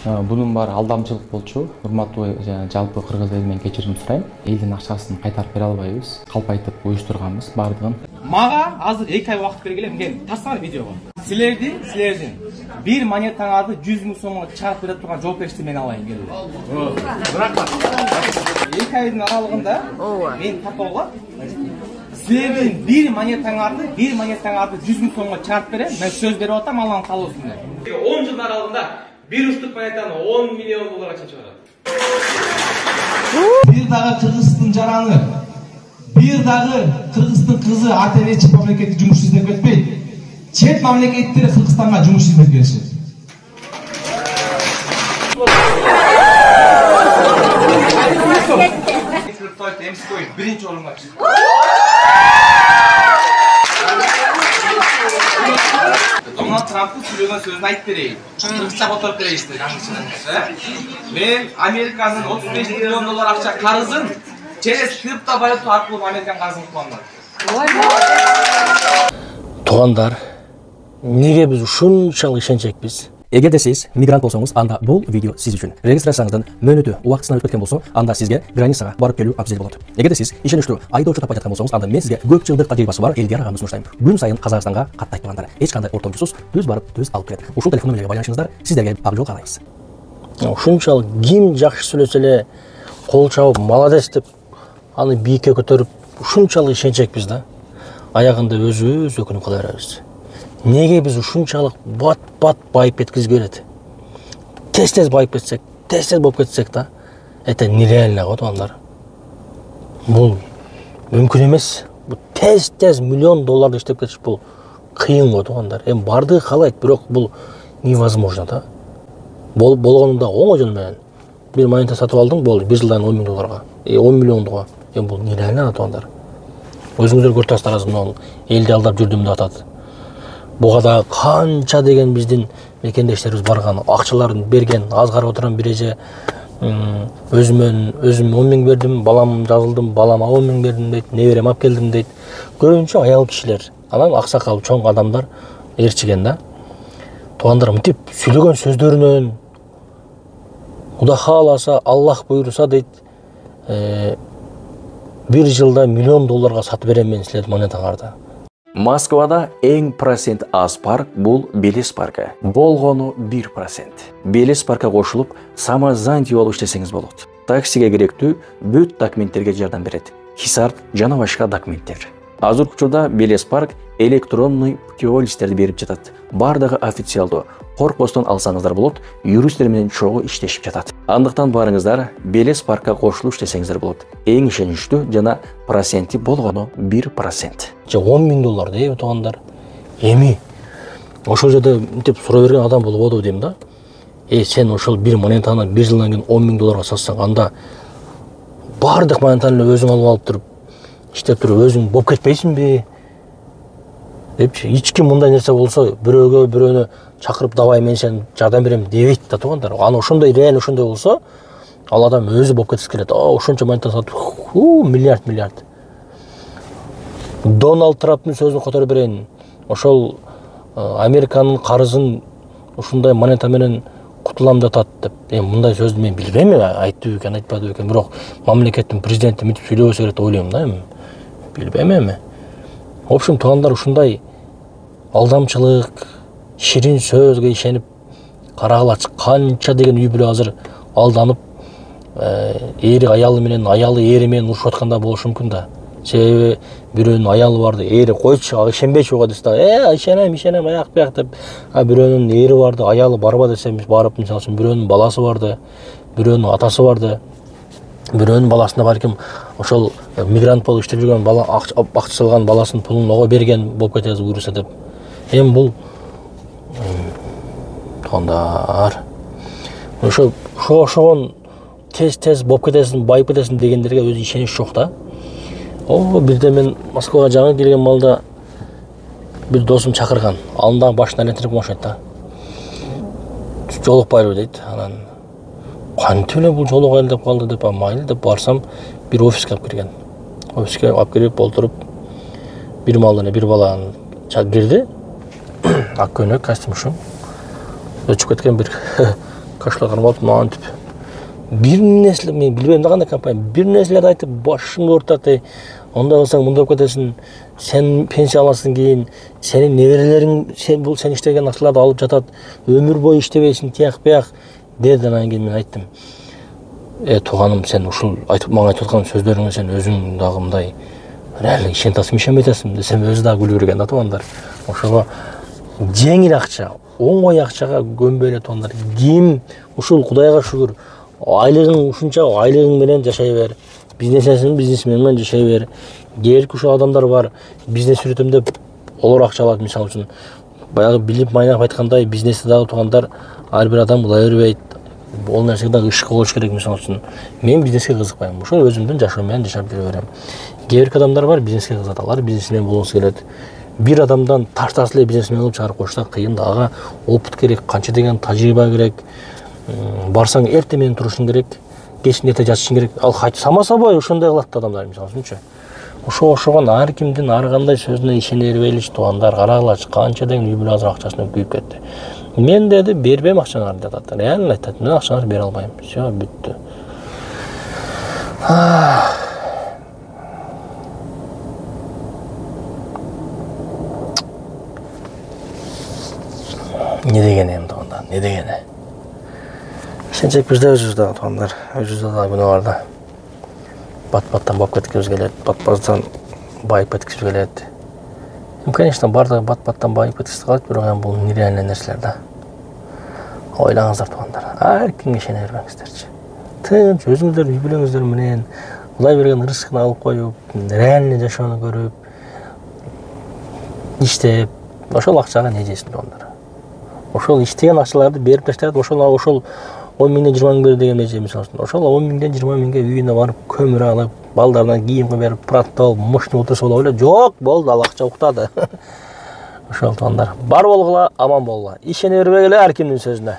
Bunun баары алдамчылык болчу. Урматтуу жалпы кыргыз эли менен кечирим сурайм. Элдин акчасын кайтарып бере албайбыз. Калпайтып уюштурганбыз бардыгын. Мага азыр 2 ай убакыт бергиле, мен тарсаңар видеого. Силердин бир монетаңарды 100 000 сомго чыгарып бере турган жоопкерчиликти мен алайын келип. Бирок 2 айдын аралыгында мен тартып силердин бир монетаңарды 100 000 сомго чыгарып берем. Мен сөз берип атам, Алланын каалоосу менен. 10 жылдын аралыгында bir uçluk monetаны 10 milyon dolara çeçiyorlar. Bir dağı Kırgızстın jaranı, bir dağı Kırgızстın kızı ATV mamleketi jumuş izlep ketpeyt. Çet mamleketleri Kırgızстанга jumuş izlep berişет. Birinci orunga çıktı. Donald Trump'ın söylenen sözünü ayıp vereyim. Kırgızça fotoğraf vereyim işte. Ben Amerika'nın 35 milyon dolar akça karızın через kripto valuta arkılığım Amerikan karızını kullanlar. Туғандар, неге біз ушунчалык ишенчекпиз? Эгерде сиз мигрант болсоңуз, анда бул видео сиз үчүн. Регистрацияңыздын мөөнөтү убактысынан өтүп кеткен болсо, анда сизге границага барып келүү абзел болот. Эгерде сиз ишеничтүү айдоочу таппай жаткан болсоңуз, анда мен сизге көп жылдык тажрыйбасы бар элге араганы сунуштайм. Күн сайын Казакстанга каттайт тургандар, эч кандай ортомчусуз түз барып түз алып келет. Ушул телефон номерге байланышыңыздар, сиздерге ак жол каалайбыз. Ушунчалык ким жакшы сүйлөсө эле кол чабып молодец деп аны бийикке көтөрүп ушунчалык ишенчекпиз да. Аягында өзүбүз өкүнүп кала беребиз. Неге біз ушунчалык бат байып кеткизип келет? Тез байып кетсек, тез болуп кетсек да, это нереально го тугандар. Бул мүмкүн эмес. Бул тез миллион долларды иштеп кетиш бул кыйын го тугандар. Эми бардыгы каалайт, бирок бул невозможно да. Болгонунда оңой жол менен бир монета сатып алдың, болду, бир жылдан 10 000 долларга, 10 миллионго. Эми бул нереально тугандар. Өзүңүздөр көрүп турасыздар, мына элди алдап жүрдүм деп атат. Буга да канча деген биздин мекендештерибиз барган, акчаларын берген, аз карап отурган бир эже өзүм 10 000 бердим, балам жазылдым, балама 10 000 бердим дейт, неберем алып келдим дейт. Көбүнчө аял кишилер, анан аксакал чоң адамдар ээрчиген да. Тугандар мынтип сүйлөгөн сөздөрүнөн Кудай хааласа, Аллах буйруса дейт, bir жылда миллион долларга сатып берем мен силердин монетаңарды. Москвада эң процент аз парк бул Белес паркы. Болгону 1%. Белес паркка кошулуп, самозанятый болуп иштесеңиз болот. Таксиге керектүү бүт документтерге жардам берет. Хисарт жана башка документтер. Азыркы учурда Белес парк электронный путеводительдерди берип жатат. Бардыгы официалдуу. Коркпостон алсаңыздар болот, юристтер менен чогуу иштешип жатат. Андыктан барыңыздар, Белес паркка кошулуп иштесеңиздер болот. Эң ишеничтүү жана проценти болгону 1%. 10 000 доллар дейби тугандар. Эми ошол жерде мынтип суроо берген адам болбоду дейм да. Сен ошол бир монетаны бир жылдан кийин 10 000 долларга сатсаң, анда бардык монетаны өзүң алып туруп, иштеп туруп өзүң болуп кетпейсиңби? Депчи, эч ким мындай нерсе болсо, бирөөнү чакырып давай мен сен жардам берем дебейт да тугандар. Аны ошондой реально ошондой болсо, ал адам өзү болуп кеткиси келет. Ошончо монета сатып, миллиард. Дональд Трамптын сөзүн которуп берейин. Ошол Американын карызын ушундай монета менен кутулам деп атат деп. Мындай сөздү мен билбейм, айтты экен, айтпады экен, бирок мамлекеттин президенти мынтип сүйлөбөсө керек деп ойлойм да эми. Билбейм эми. В общем, тугандар ушундай алдамчылык, ширин сөзгө ишенип, карагалач канча деген үй бүлө азыр алданып, эри аялы менен, аялы эри менен урушуп атканда болушу мүмкүн да. Себеби бирөөнүн аялы барды, эри койчу, ишенбейчи буга десе, ишенем, аяк деп. Бирөөнүн эри барды, аялы барба десе, барып, мисалы үчүн бирөөнүн баласы барды, бирөөнүн атасы барды. Бирөөнүн баласына балким ошол мигрант болуп иштеп жүргөн бала акча алган баласынын пулун ого берген болуп кетет буйруса деп. Эми бул тугандар ошогон тез болуп кетесиң, байып кетесиң дегендерге өзү ишенич жок да. Бирде мен Москвага жаңы келген малда бир досум чакырган. Алында башына электrik машина да. Жолукпайлы дейт. Анан кантип эле бул жолугайлы деп калды деп, майлы деп барсам, бир офиске алып кирген. Офиске алып кирип олтуруп, бир малдан бир баланы кирди. Ак көйнөк, костюм, өчүп кеткен бир кашлатар болуп мантип бир нерсе мен билбейм да кандай компания бир нерселерди айтып башыңды оорутат. Онда кылсаң мындай болуп кетесиң, сен пенсия аласың кийин, сенин неберелериң сен иштеген акчаларды алып жатат, өмүр бою иштебейсиң, тияк бияк деди. Анан кийин мен айттым, тууганым, сен ушул мага айтып аткан сөздөрүңө сен өзүң дагы мындай реально ишенет атасың, ишенбей атасың десем, өзү дагы күлүп берген да туугандар. Ошого жеңил акча, оңой акчага көнбөй эле туугандар. Ким ушул Кудайга шүгүр, айлыгың ушунча, айлыгың менен жашай бер. Бизнесмен менен жашай бер. Кээ ушул адамдар бар, бизнес үйрөтөм деп олор акча алат, мисалы үчүн. Баягы билип майнап айткандай, бизнесте дагы туугандар, ар бир адам кыла бербейт. Ол нерсеге дагы ишке болуш керек, мисалы үчүн. Мен бизнеске кызыкпайм. Ошол өзүмдүн жашоо менен жашап жүрө берем. Кээ бир адамдар бар, бизнеске кызыгат, алар бизнесмен болгусу келет. Бир адамдан таштас эле бизнесмен кылып чыгарып коюш да кыйын, ага опыт керек, канча деген тажрыйба керек. Барсаң эртең менен турушуң керек, кечин эрте жатышың керек. Ал сама собой ошондой кылат да адамдар, мисалы үчүнчү. Ошогон ар кимдин ар кандай сөзүнө ишене бербейличи туугандар, карагылачы канча деген үй бүлө азыр акчасына күйүп кетти. Мен деди, бербейм акчаңарды деп атат. Реально айтат, мен акчаңарды бере албайм. Всё, бүттү. Не деген эми туугандар, не деген. Ишенчекпиз да өзүбүз дагы туугандар, өзүбүздө дагы күнөө бар да. Бат-баттан болуп кеткибиз келет, бат-баттан байып кеткибиз келет. Конечно, бардыгы бат-баттан байып кеткиси калат, бирок эми бул нереальный нерселер да. Ойлаңыздар туугандар, ар кимге ишене бербеңиздерчи. Тынч өзүңүздөр үй бүлөңүздөр менен Кудай берген рызкын алып коюп, реальный жашоону көрүп, иштеп, ошол акчага не жейсиң туугандар. Ошол иштеген акчаларды берип таштайт, ошол 10 миңден 20 миң бер деген эже, мисалы үчүн. Ошол 10 миңден 20 миңге үйүнө барып, көмүр алып, балдарына кийим берип, праттап, мощный утурса боло эле. Жок, болду, ал акча уктады. Ошол туугандар, бар болгула, аман болгула. Ишене бербегиле ар кимдин сөзүнө.